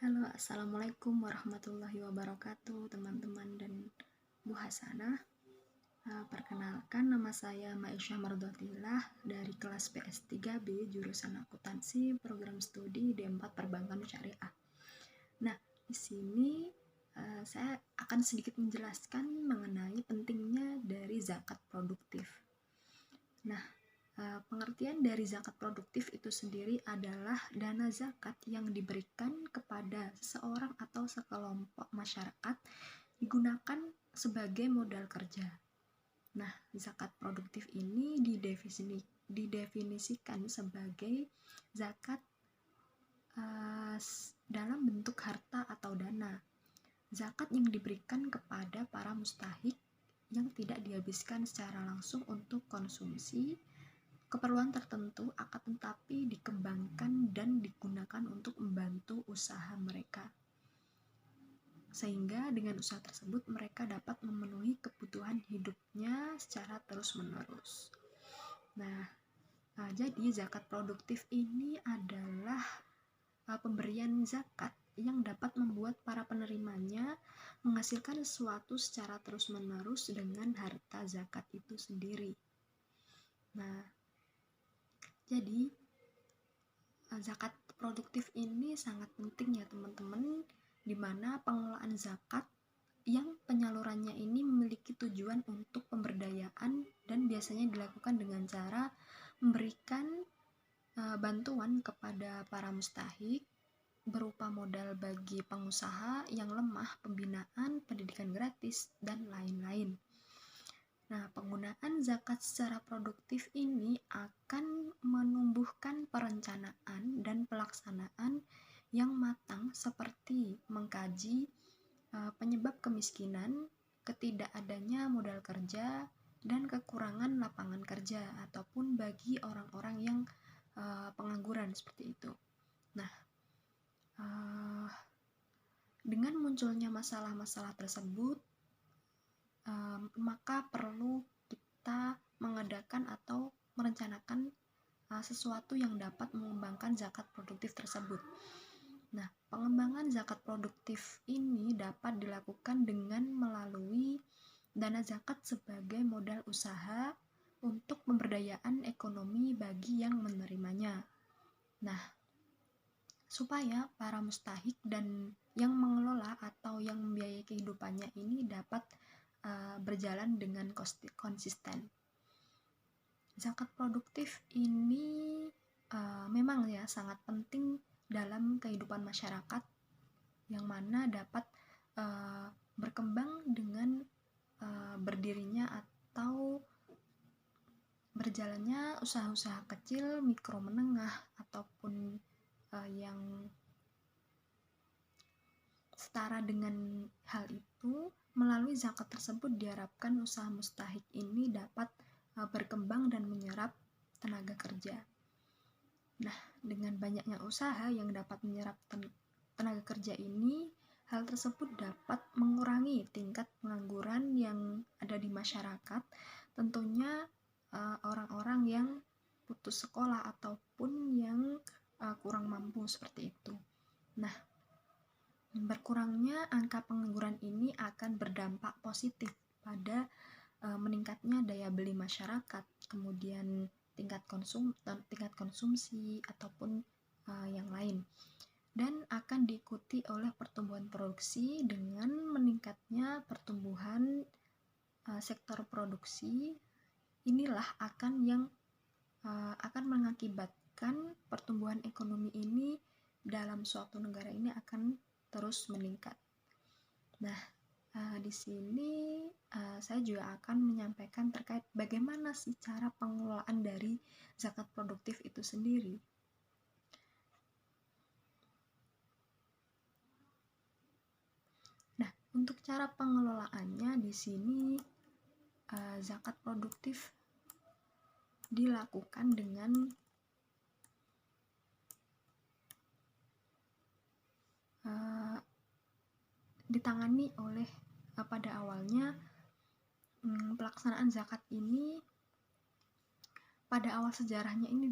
Halo, Assalamualaikum warahmatullahi wabarakatuh, teman-teman dan Bu Hasanah. Perkenalkan, nama saya Maisyah Mardotillah dari kelas PS3B, jurusan akuntansi, program studi D4 Perbankan Syariah. Nah, di sini saya akan sedikit menjelaskan mengenai pentingnya dari zakat produktif. Nah, pengertian dari zakat produktif itu sendiri adalah dana zakat yang diberikan kepada seseorang atau sekelompok masyarakat digunakan sebagai modal kerja. Nah, zakat produktif ini didefinisikan sebagai zakat dalam bentuk harta atau dana. Zakat yang diberikan kepada para mustahik yang tidak dihabiskan secara langsung untuk konsumsi keperluan tertentu, akan tetapi dikembangkan dan digunakan untuk membantu usaha mereka, sehingga dengan usaha tersebut mereka dapat memenuhi kebutuhan hidupnya secara terus-menerus. Nah, jadi zakat produktif ini adalah pemberian zakat yang dapat membuat para penerimanya menghasilkan sesuatu secara terus-menerus dengan harta zakat itu sendiri. Nah, jadi zakat produktif ini sangat penting ya teman-teman, di mana pengelolaan zakat yang penyalurannya ini memiliki tujuan untuk pemberdayaan dan biasanya dilakukan dengan cara memberikan bantuan kepada para mustahik berupa modal bagi pengusaha yang lemah, pembinaan, pendidikan gratis, dan lain-lain. Nah, penggunaan zakat secara produktif ini akan menumbuhkan perencanaan dan pelaksanaan yang matang seperti mengkaji penyebab kemiskinan, ketidakadanya modal kerja, dan kekurangan lapangan kerja ataupun bagi orang-orang yang pengangguran seperti itu. Nah, dengan munculnya masalah-masalah tersebut, maka perlu kita mengadakan atau merencanakan sesuatu yang dapat mengembangkan zakat produktif tersebut. Nah, pengembangan zakat produktif ini dapat dilakukan dengan melalui dana zakat sebagai modal usaha untuk pemberdayaan ekonomi bagi yang menerimanya. Nah, supaya para mustahik dan yang mengelola atau yang membiayai kehidupannya ini dapat berjalan dengan konsisten. Zakat produktif ini memang ya sangat penting dalam kehidupan masyarakat, yang mana dapat berkembang dengan berdirinya atau berjalannya usaha-usaha kecil, mikro, menengah, ataupun yang setara dengan hal itu. Melalui zakat tersebut diharapkan usaha mustahik ini dapat berkembang dan menyerap tenaga kerja. Nah, dengan banyaknya usaha yang dapat menyerap tenaga kerja ini, hal tersebut dapat mengurangi tingkat pengangguran yang ada di masyarakat, tentunya orang-orang yang putus sekolah ataupun yang kurang mampu seperti itu. Nah, berkurangnya angka pengangguran ini akan berdampak positif pada meningkatnya daya beli masyarakat, kemudian tingkat konsumsi ataupun yang lain, dan akan diikuti oleh pertumbuhan produksi dengan meningkatnya pertumbuhan sektor produksi. Inilah akan mengakibatkan pertumbuhan ekonomi ini dalam suatu negara ini akan terus meningkat. Nah, di sini saya juga akan menyampaikan terkait bagaimana sih cara pengelolaan dari zakat produktif itu sendiri. Nah, untuk cara pengelolaannya di sini zakat produktif dilakukan dengan ditangani oleh pada awalnya pelaksanaan zakat ini pada awal sejarahnya ini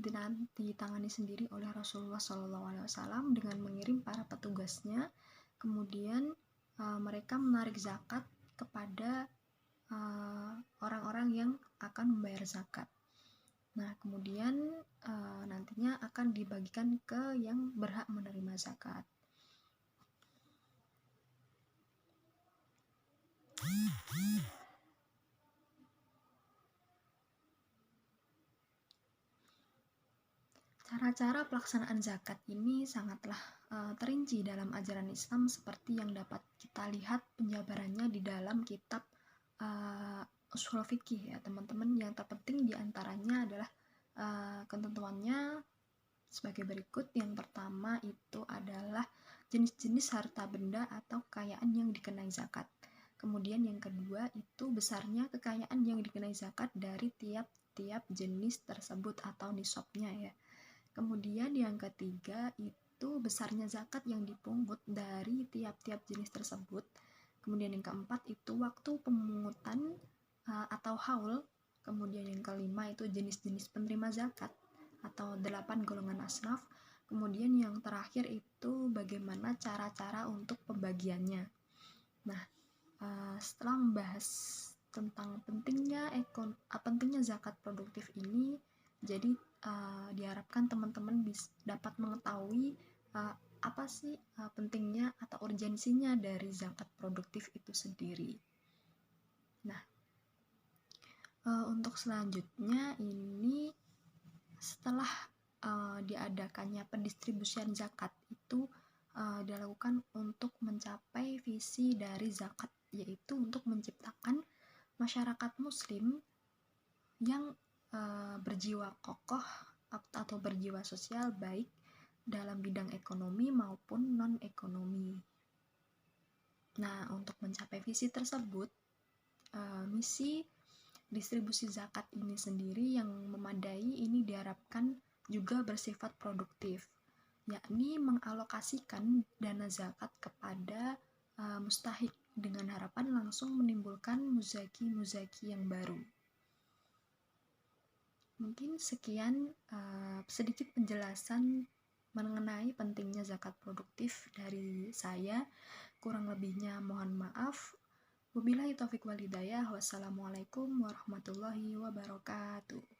ditangani sendiri oleh Rasulullah SAW dengan mengirim para petugasnya, kemudian mereka menarik zakat kepada orang-orang yang akan membayar zakat. Nah, kemudian nantinya akan dibagikan ke yang berhak menerima zakat. Cara-cara pelaksanaan zakat ini sangatlah terinci dalam ajaran Islam seperti yang dapat kita lihat penjabarannya di dalam kitab Ushul Fikih ya teman-teman. Yang terpenting diantaranya adalah ketentuannya sebagai berikut. Yang pertama itu adalah jenis-jenis harta benda atau kekayaan yang dikenai zakat. Kemudian yang kedua itu besarnya kekayaan yang dikenai zakat dari tiap-tiap jenis tersebut atau nisabnya ya. Kemudian yang ketiga itu besarnya zakat yang dipungut dari tiap-tiap jenis tersebut. Kemudian yang keempat itu waktu pemungutan atau haul. Kemudian yang kelima itu jenis-jenis penerima zakat atau 8 golongan asnaf. Kemudian yang terakhir itu bagaimana cara-cara untuk pembagiannya. Nah, setelah membahas tentang pentingnya zakat produktif ini, jadi diharapkan teman-teman dapat mengetahui apa sih pentingnya atau urgensinya dari zakat produktif itu sendiri. Nah, untuk selanjutnya ini setelah diadakannya pendistribusian zakat itu dilakukan untuk mencapai visi dari zakat, yaitu untuk menciptakan masyarakat muslim yang berjiwa kokoh atau berjiwa sosial baik dalam bidang ekonomi maupun non-ekonomi. Nah, untuk mencapai visi tersebut, misi distribusi zakat ini sendiri yang memadai ini diharapkan juga bersifat produktif, yakni mengalokasikan dana zakat kepada mustahik dengan harapan langsung menimbulkan muzaki yang baru. Mungkin sekian sedikit penjelasan mengenai pentingnya zakat produktif dari saya. Kurang lebihnya mohon maaf. Wabillahi taufiq wal hidayah. Wassalamualaikum warahmatullahi wabarakatuh.